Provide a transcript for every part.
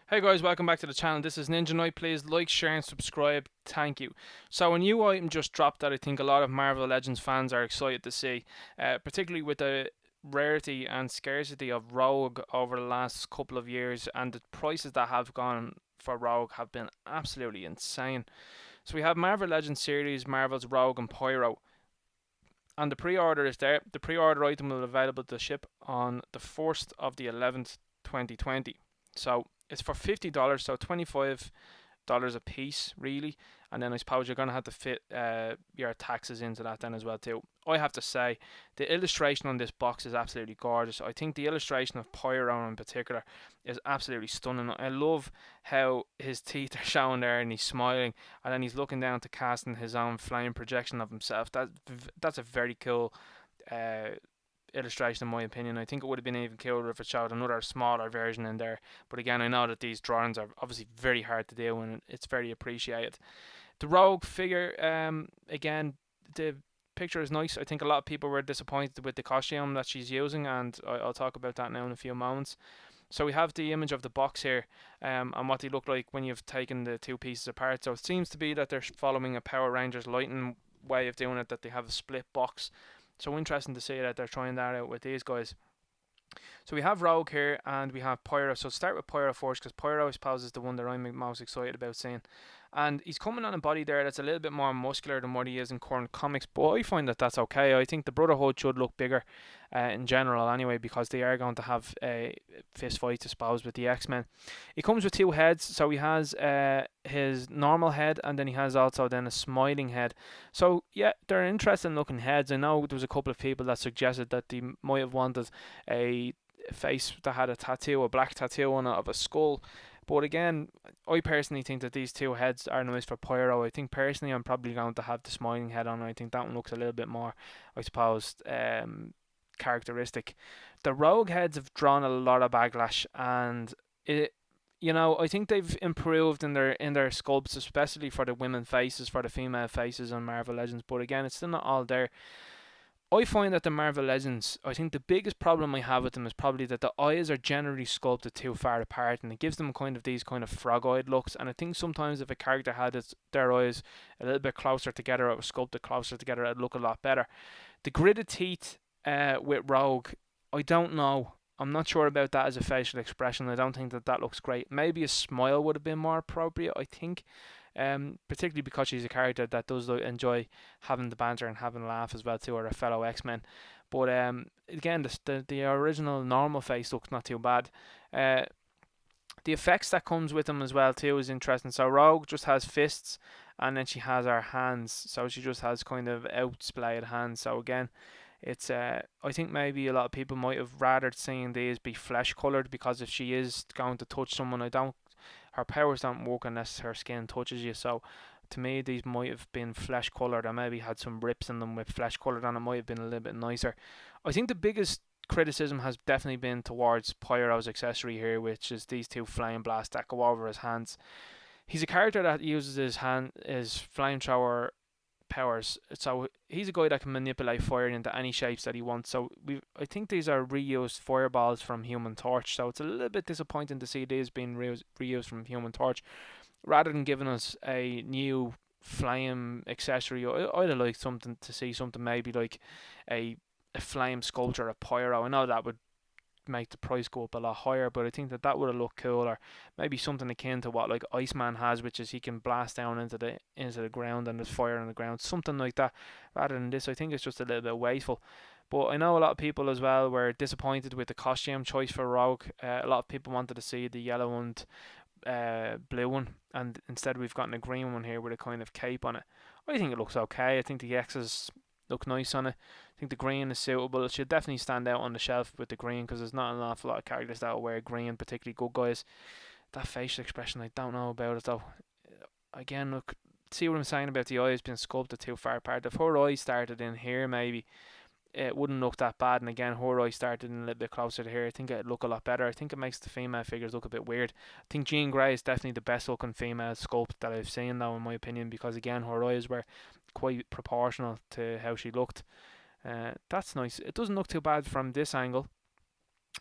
Hey guys, welcome back to the channel. This is Ninja Knight. Please like, share and subscribe. Thank you. So a new item just dropped that I think a lot of Marvel Legends fans are excited to see, particularly with the rarity and scarcity of Rogue over the last couple of years, and the prices that have gone for Rogue have been absolutely insane. So we have Marvel Legends series, Marvel's Rogue and Pyro, and the pre-order is there. The pre-order item will be available to ship on the 1st of the 11th, 2020. So it's for $50, so $25 a piece, really. And then I suppose you're going to have to fit your taxes into that then as well too. I have to say, the illustration on this box is absolutely gorgeous. I think the illustration of Pyro in particular is absolutely stunning. I love how his teeth are showing there and he's smiling, and then he's looking down to casting his own flame projection of himself. That's a very cool uh, illustration in my opinion. I think it would have been even cooler if it showed another smaller version in there. But again, I know that these drawings are obviously very hard to do and it's very appreciated. The Rogue figure, again, the picture is nice. I think a lot of people were disappointed with the costume that she's using, and I'll talk about that now in a few moments. So we have the image of the box here, and what they look like when you've taken the two pieces apart. So it seems to be that they're following a Power Rangers Lightning way of doing it, that they have a split box. So interesting to see that they're trying that out with these guys. So we have Rogue here and we have Pyro. So start with Pyro first, because Pyro I suppose is the one that I'm most excited about seeing. And he's coming on a body there that's a little bit more muscular than what he is in current comics, but I find that that's okay. I think the Brotherhood should look bigger in general anyway, because they are going to have a fist fight, I suppose, with the X-Men. He comes with two heads, so he has his normal head, and then he has also then a smiling head. So yeah, they're interesting looking heads. I know there was a couple of people that suggested that they might have wanted a face that had a tattoo, a black tattoo on it of a skull. But again, I personally think that these two heads are nice for Pyro. I think personally I'm probably going to have the smiling head on. I think that one looks a little bit more, I suppose, characteristic. The Rogue heads have drawn a lot of backlash, and I think they've improved in their sculpts, especially for the women faces, for the female faces on Marvel Legends. But again, it's still not all there. I find that the Marvel Legends, I think the biggest problem I have with them is probably that the eyes are generally sculpted too far apart, and it gives them kind of these kind of frog-eyed looks. And I think sometimes if a character had their eyes a little bit closer together, or it was sculpted closer together, it'd look a lot better. The gridded teeth with Rogue, I don't know. I'm not sure about that as a facial expression. I don't think that looks great. Maybe a smile would have been more appropriate, I think. Particularly because she's a character that does enjoy having the banter and having a laugh as well too, or a fellow X-Men. But again, the original normal face looks not too bad. The effects that comes with them as well too is interesting. So Rogue just has fists, and then she has her hands. So she just has kind of outsplayed hands. So again, it's I think maybe a lot of people might have rather seen these be flesh colored, because if she is going to touch someone, her powers don't work unless her skin touches you. So to me, these might have been flesh colored, or maybe had some rips in them with flesh colored on. It might have been a little bit nicer. I think the biggest criticism has definitely been towards Pyro's accessory here, which is these two flame blasts that go over his hands. He's a character that uses his flamethrower powers. So he's a guy that can manipulate fire into any shapes that he wants. So I think these are reused fireballs from Human Torch. So it's a little bit disappointing to see these being reused from Human Torch, rather than giving us a new flame accessory. I'd have liked something to see something maybe like a flame sculpture of Pyro. I know that would make the price go up a lot higher, but I think that would have looked cool. Or maybe something akin to what like Iceman has, which is he can blast down into the ground and there's fire on the ground, something like that. Rather than this, I think it's just a little bit wasteful. But I know a lot of people as well were disappointed with the costume choice for Rogue. A lot of people wanted to see the yellow and blue one, and instead we've gotten a green one here with a kind of cape on it. I think it looks okay. I think the X's look nice on it. I think the green is suitable. It should definitely stand out on the shelf with the green, because there's not an awful lot of characters that will wear green, particularly good guys. That facial expression, I don't know about it though. Again, look, see what I'm saying about the eyes being sculpted too far apart. If her eye started in here, maybe it wouldn't look that bad. And again, her eye started in a little bit closer to here, I think it'd look a lot better. I think it makes the female figures look a bit weird. I think Jean Grey is definitely the best looking female sculpt that I've seen though, in my opinion, because again, her eyes were quite proportional to how she looked. That's nice. It doesn't look too bad from this angle.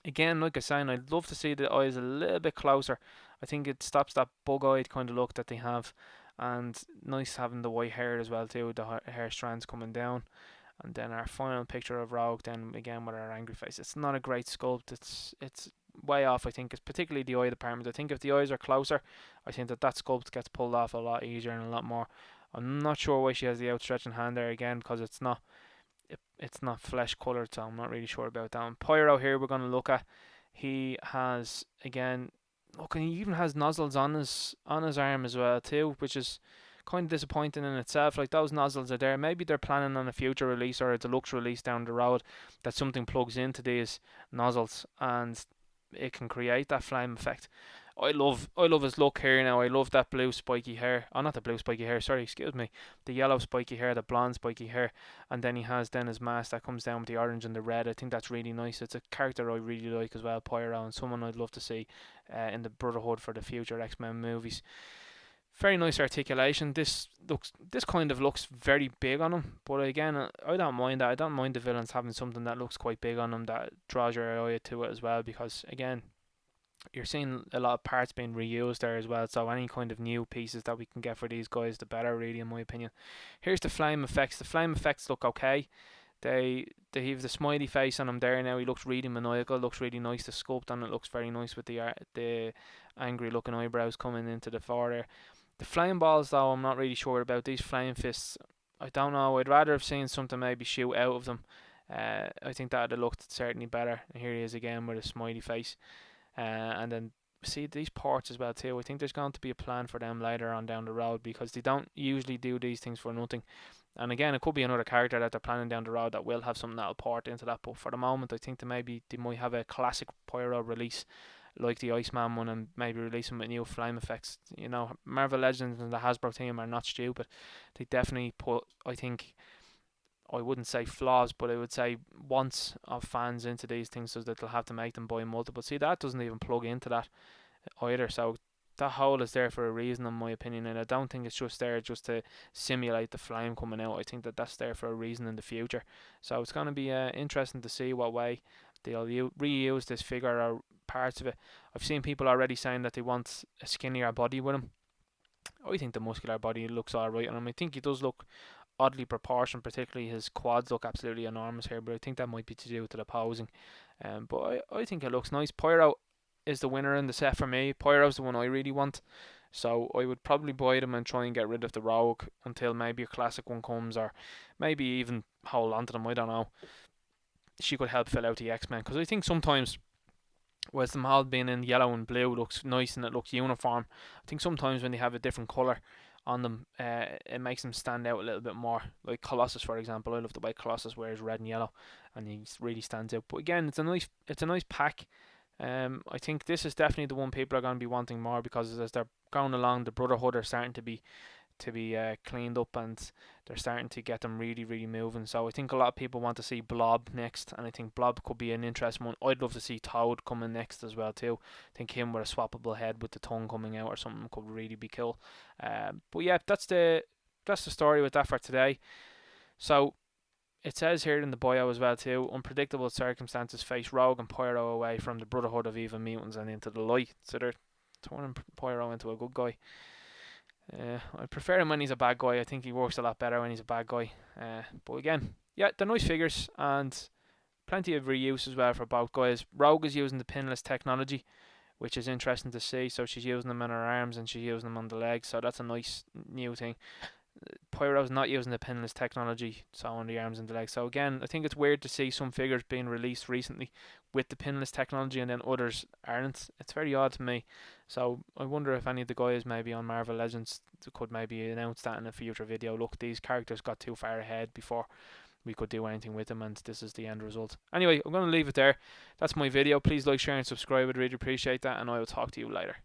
Again, like I said, I'd love to see the eyes a little bit closer I think it stops that bug-eyed kind of look that they have, and nice having the white hair as well too, the hair strands coming down. And then our final picture of Rogue, then again with our angry face. It's not a great sculpt. It's way off. I think it's particularly the eye department. I think if the eyes are closer, I think that sculpt gets pulled off a lot easier and a lot more. I'm not sure why she has the outstretching hand there again, because it's not flesh coloured, so I'm not really sure about that. And Pyro here we're going to look at. He has again, look, and he even has nozzles on his arm as well too, which is kind of disappointing in itself. Like, those nozzles are there. Maybe they're planning on a future release or a deluxe release down the road that something plugs into these nozzles and it can create that flame effect. I love his look here now. I love that blue spiky hair. Oh, not the blue spiky hair, sorry, excuse me. The yellow spiky hair, the blonde spiky hair. And then he has then his mask that comes down with the orange and the red. I think that's really nice. It's a character I really like as well, Pyro, and someone I'd love to see in the Brotherhood for the future X-Men movies. Very nice articulation. This kind of looks very big on him, but again, I don't mind that. I don't mind the villains having something that looks quite big on them that draws your eye to it as well, because again, you're seeing a lot of parts being reused there as well, so any kind of new pieces that we can get for these guys, the better, really, in my opinion. Here's the flame effects. The flame effects look okay. They have the smiley face on him there now. He looks really maniacal, looks really nice. The sculpt on it looks very nice with the angry looking eyebrows coming into the fore there. The flame balls, though, I'm not really sure about. These flame fists, I don't know. I'd rather have seen something maybe shoot out of them. I think that would have looked certainly better. And here he is again with a smiley face. And then see these ports as well too. I think there's going to be a plan for them later on down the road, because they don't usually do these things for nothing. And again, it could be another character that they're planning down the road that will have something that'll port into that. But for the moment, I think they might have a classic Pyro release like the Iceman one, and maybe release them with new flame effects. You know, Marvel Legends and the Hasbro team are not stupid. They definitely put, I think, I wouldn't say flaws, but I would say wants of fans into these things, so that they'll have to make them buy multiple. See, that doesn't even plug into that either. So that hole is there for a reason, in my opinion, and I don't think it's just there just to simulate the flame coming out. I think that's there for a reason in the future. So it's going to be interesting to see what way they'll reuse this figure or parts of it. I've seen people already saying that they want a skinnier body with him. I think the muscular body looks alright on him. I think he does look oddly proportioned, particularly his quads look absolutely enormous here, but I think that might be to do with the posing. But I think it looks nice. Pyro is the winner in the set for me. Pyro's the one I really want, so I would probably buy them and try and get rid of the Rogue until maybe a classic one comes, or maybe even hold on to them. I don't know. She could help fill out the X-Men, because I think sometimes, whereas them all being in yellow and blue looks nice and it looks uniform, I think sometimes when they have a different colour on them, it makes them stand out a little bit more. Like Colossus, for example. I love the way Colossus wears red and yellow, and he really stands out. But again, it's a nice pack. I think this is definitely the one people are going to be wanting more, because as they're going along, the Brotherhood are starting to be cleaned up, and they're starting to get them really, really moving. So I think a lot of people want to see Blob next, and I think Blob could be an interesting one. I'd love to see Toad coming next as well too. I think him with a swappable head with the tongue coming out or something could really be cool. But yeah, that's the story with that for today. So it says here in the bio as well too, unpredictable circumstances face Rogue and Pyro away from the Brotherhood of Evil Mutants and into the light. So they're turning Pyro into a good guy. I prefer him when he's a bad guy. I think he works a lot better when he's a bad guy. But again, yeah, they're nice figures and plenty of reuse as well for both guys. Rogue is using the pinless technology, which is interesting to see. So she's using them on her arms and she's using them on the legs. So that's a nice new thing. Pyro's not using the pinless technology, so on the arms and the legs. So again, I think it's weird to see some figures being released recently with the pinless technology and then others aren't. It's very odd to me. So I wonder if any of the guys maybe on Marvel Legends could maybe announce that in a future video. Look, these characters got too far ahead before we could do anything with them, and this is the end result. Anyway, I'm going to leave it there. That's my video. Please like, share and subscribe. I'd really appreciate that, and I will talk to you later.